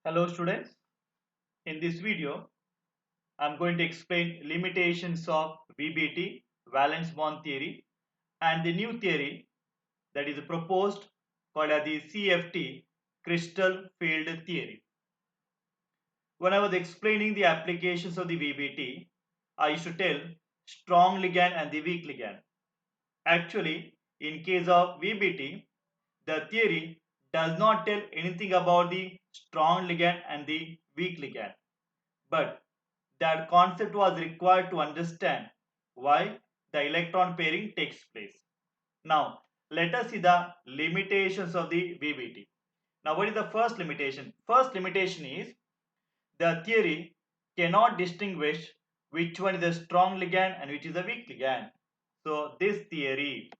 Hello students, in this video I am going to explain limitations of VBT, valence bond theory, and the new theory that is proposed called as the CFT, crystal field theory. When I was explaining the applications of the VBT, I used to tell strong ligand and the weak ligand. Actually, in case of VBT, the theory does not tell anything about the strong ligand and the weak ligand, but that concept was required to understand why the electron pairing takes place. Now, let us see the limitations of the VBT. Now, what is the first limitation? First limitation is the theory cannot distinguish which one is a strong ligand and which is a weak ligand. So, this theory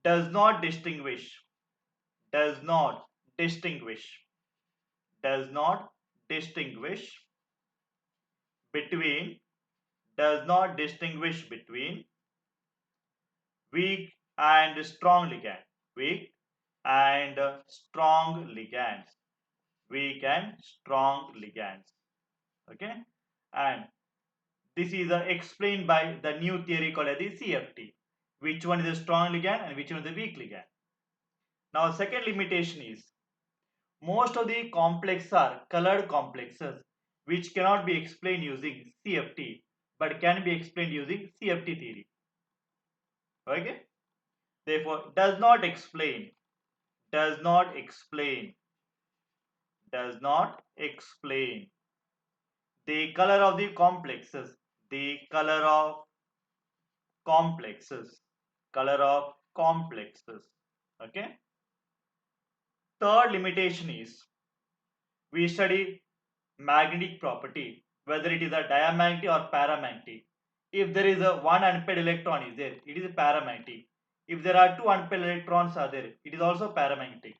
does not distinguish, does not distinguish, does not distinguish between does not distinguish between weak and strong ligand. Weak and strong ligands. Weak and strong ligands. Okay. And this is explained by the new theory called as the CFT. Which one is a strong ligand and which one is a weak ligand. Now second limitation is most of the complexes are colored complexes which cannot be explained using CFT but can be explained using CFT theory. Okay. Therefore, does not explain, does not explain, does not explain the color of the complexes, the color of complexes, color of complexes. Okay. Third limitation is we study magnetic property, whether it is a diamagnetic or paramagnetic. If there is a one unpaired electron is there, it is paramagnetic. If there are two unpaired electrons are there, it is also paramagnetic.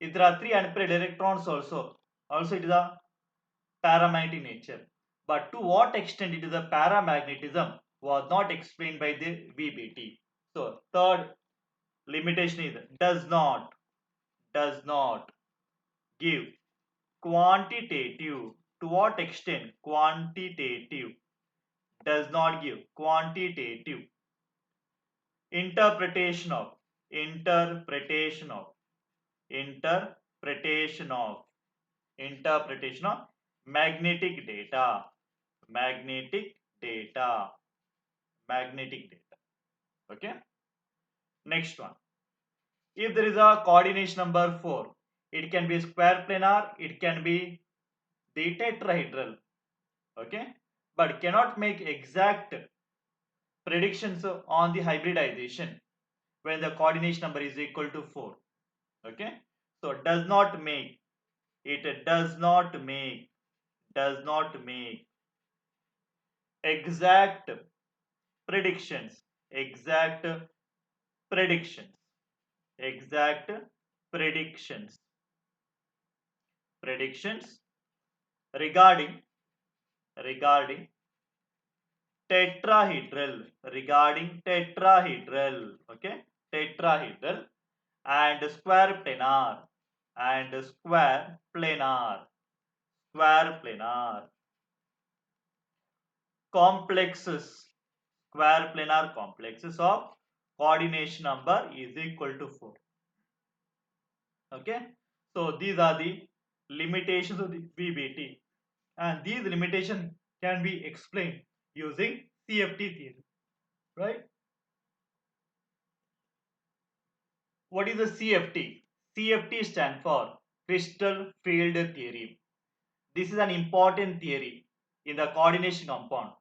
If there are three unpaired electrons also it is a paramagnetic nature. But to what extent it is a paramagnetism was not explained by the VBT. So third limitation is does not give quantitative. To what extent quantitative does not give quantitative interpretation of interpretation of interpretation of interpretation of magnetic data magnetic data magnetic data. Okay. Next one, if there is a coordination number 4, it can be square planar, it can be the tetrahedral. Okay, but cannot make exact predictions on the hybridization when the coordination number is equal to 4. Okay, so does not make, it does not make exact predictions, exact predictions, exact predictions, predictions regarding regarding tetrahedral, regarding tetrahedral. Okay, tetrahedral and square planar and square planar, square planar complexes, square planar complexes of coordination number is equal to 4. Okay, so these are the limitations of the VBT, and these limitations can be explained using CFT theory, right? What is the CFT? CFT stands for crystal field theory. This is an important theory in the coordination compound.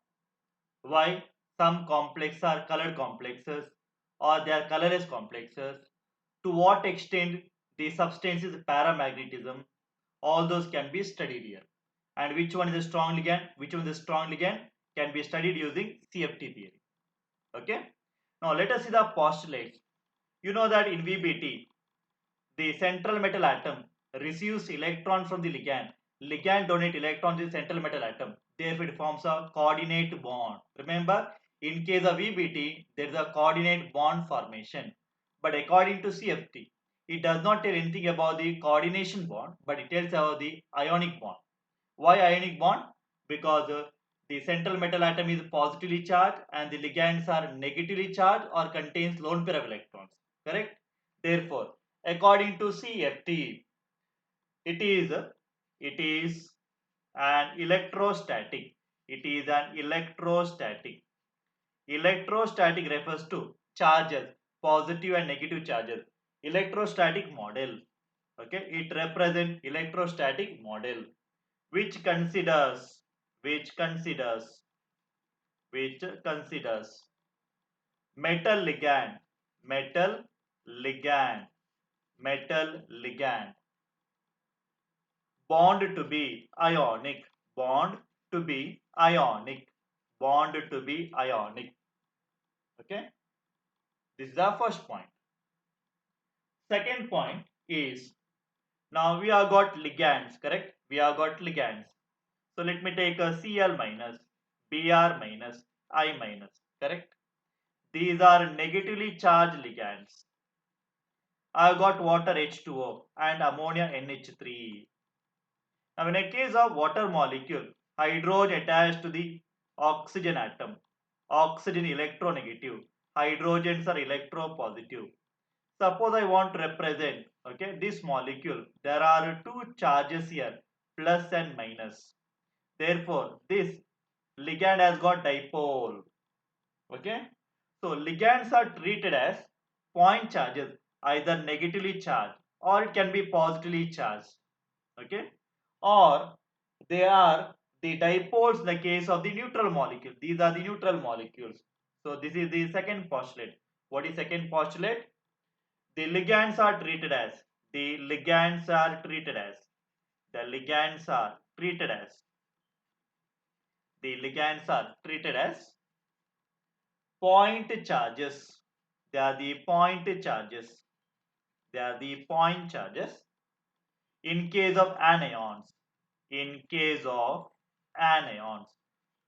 Why? Some complexes are colored complexes or they are colorless complexes. To what extent the substance is paramagnetism, all those can be studied here. And which one is a strong ligand, which one is a strong ligand can be studied using CFT theory. Okay. Now let us see the postulates. You know that in VBT, the central metal atom receives electron from the ligand. Ligand donate electron to the central metal atom. Therefore, it forms a coordinate bond. Remember, in case of VBT, there is a coordinate bond formation. But according to CFT, it does not tell anything about the coordination bond, but it tells about the ionic bond. Why ionic bond? Because the central metal atom is positively charged and the ligands are negatively charged or contains lone pair of electrons. Correct? Therefore, according to CFT, it is an electrostatic. It is an electrostatic. Electrostatic refers to charges, positive and negative charges. Electrostatic model. Okay, it represents electrostatic model which considers which considers which considers metal ligand metal ligand metal ligand bond to be ionic bond to be ionic bond to be ionic. Okay, this is our first point. Second point is, now we have got ligands, correct? We have got ligands. So let me take a Cl minus, Br minus, I minus, correct? These are negatively charged ligands. I have got water H2O and ammonia NH3. Now in a case of water molecule, hydrogen attached to the oxygen atom. Oxygen electronegative. Hydrogens are electropositive. Suppose I want to represent, okay, this molecule. There are two charges here, plus and minus. Therefore, this ligand has got dipole. Okay. So ligands are treated as point charges, either negatively charged or it can be positively charged. Okay. Or they are the dipoles in the case of the neutral molecule. These are the neutral molecules. So this is the second postulate. What is second postulate? The ligands are treated as the ligands are treated as the ligands are treated as the ligands are treated as point charges. They are the point charges. They are the point charges in case of anions. In case of anions.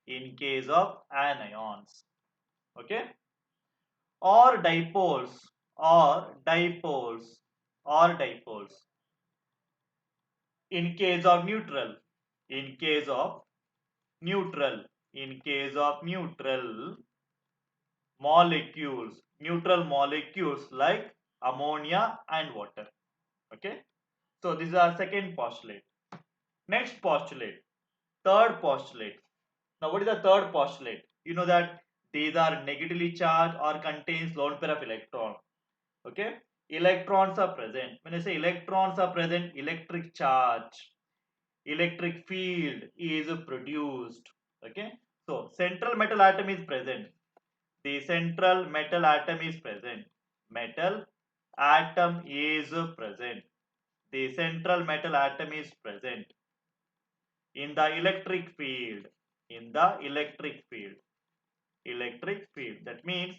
In case of anions. Okay. Or dipoles. Or dipoles. Or dipoles. In case of neutral. In case of neutral. In case of neutral molecules. Neutral molecules like ammonia and water. Okay. So this is our second postulate. Next postulate. Third postulate. Now what is the third postulate? You know that these are negatively charged or contains lone pair of electron. Okay. Electrons are present. When I say electrons are present, electric charge, electric field is produced. Okay. So central metal atom is present. The central metal atom is present. Metal atom is present. The central metal atom is present in the electric field. In the electric field. Electric field. That means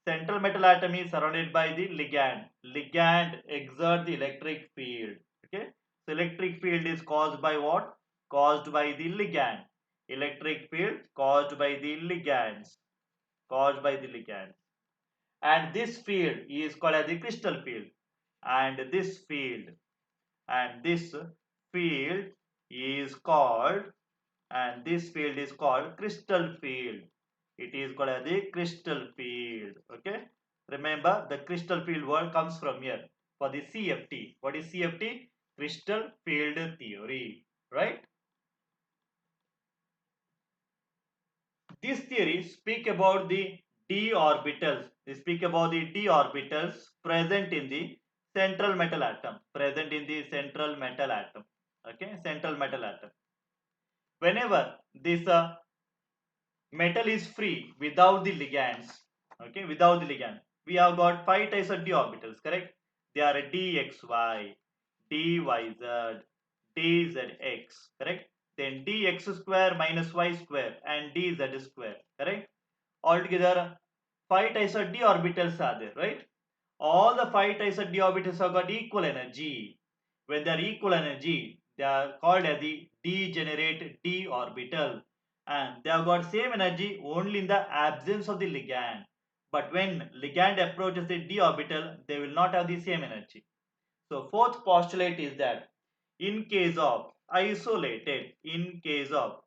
central metal atom is surrounded by the ligand. Ligand exert the electric field. Okay. So electric field is caused by what? Caused by the ligand. Electric field caused by the ligands. Caused by the ligands. And this field is called as the crystal field. And this field is called crystal field. It is called as the crystal field. Okay. Remember, the crystal field word comes from here for the CFT. What is CFT? Crystal field theory. Right? This theory speak about the d orbitals. They speak about the d orbitals present in the central metal atom. Present in the central metal atom. Okay, central metal atom. Whenever this metal is free without the ligands, okay, without the ligand, we have got 5 types of d orbitals, correct? They are dxy, dyz, dzx, correct? Then dx square minus y square and dz square, correct? Altogether 5 types of d orbitals are there, right? All the 5 types of d orbitals have got equal energy. When they are equal energy, they are called as the degenerate d orbital, and they have got same energy only in the absence of the ligand. But when ligand approaches the d orbital, they will not have the same energy. So fourth postulate is that in case of isolated, in case of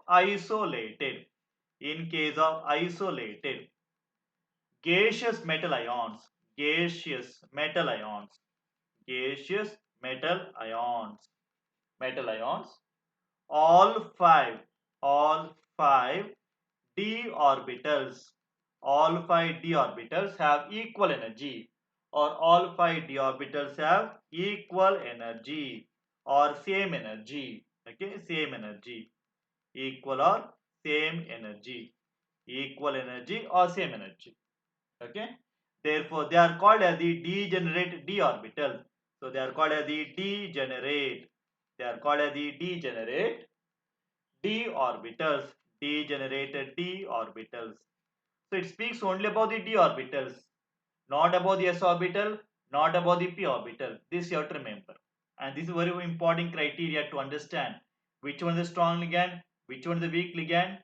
isolated, in case of isolated gaseous metal ions, gaseous metal ions, gaseous metal ions, all five d orbitals, all five d orbitals have equal energy, or all five d orbitals have equal energy or same energy. Okay, same energy, equal or same energy, equal energy or same energy. Okay, therefore they are called as the degenerate d orbital. So they are called as the degenerate, they are called as the degenerate d orbitals, degenerated d orbitals. So it speaks only about the d orbitals, not about the s orbital, not about the p orbital. This you have to remember, and this is very important criteria to understand which one is the strong ligand, which one is the weak ligand,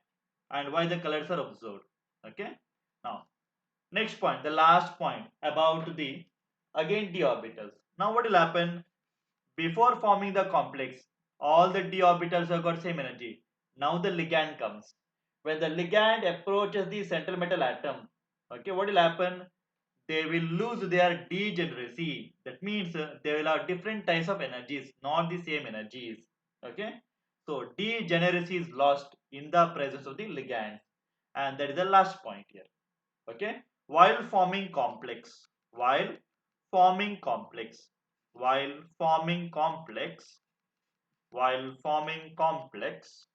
and why the colors are observed. Okay, now next point, the last point about the again d orbitals. Now what will happen before forming the complex? All the d orbitals have got same energy. Now the ligand comes. When the ligand approaches the central metal atom, okay, what will happen? They will lose their degeneracy. That means they will have different types of energies, not the same energies. Okay, so degeneracy is lost in the presence of the ligand, and that is the last point here. Okay, while forming complex, while forming complex, while forming complex, while forming complex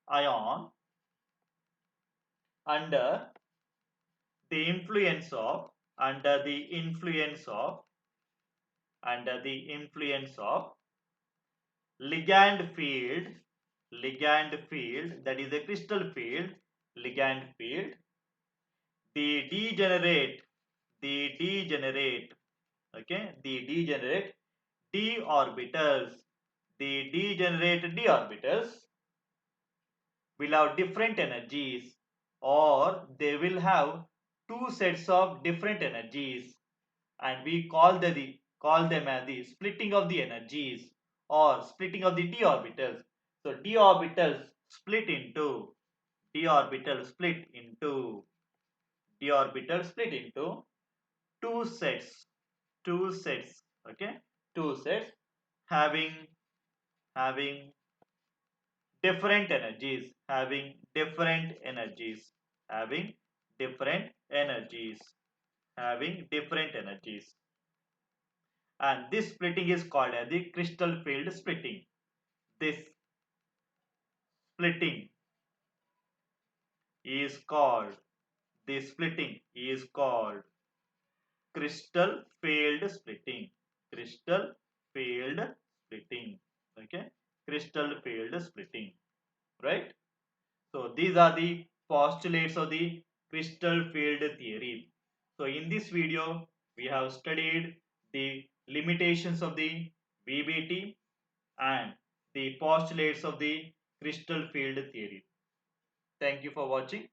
ion under the influence of, under the influence of, under the influence of ligand field, ligand field, that is a crystal field, ligand field, the degenerate, the degenerate, okay, the degenerate d orbitals, the degenerate d orbitals will have different energies, or they will have two sets of different energies, and we call them as the splitting of the energies or splitting of the d orbitals. So d orbitals split into, d orbitals split into, d orbitals split into two sets, two sets, okay, two sets having having different energies, having different energies, having different energies, having different energies. And this splitting is called as the crystal field splitting. This splitting is called, this splitting is called crystal field splitting. Crystal field splitting. Okay, crystal field splitting. Right? So these are the postulates of the crystal field theory. So in this video, we have studied the limitations of the VBT and the postulates of the crystal field theory. Thank you for watching.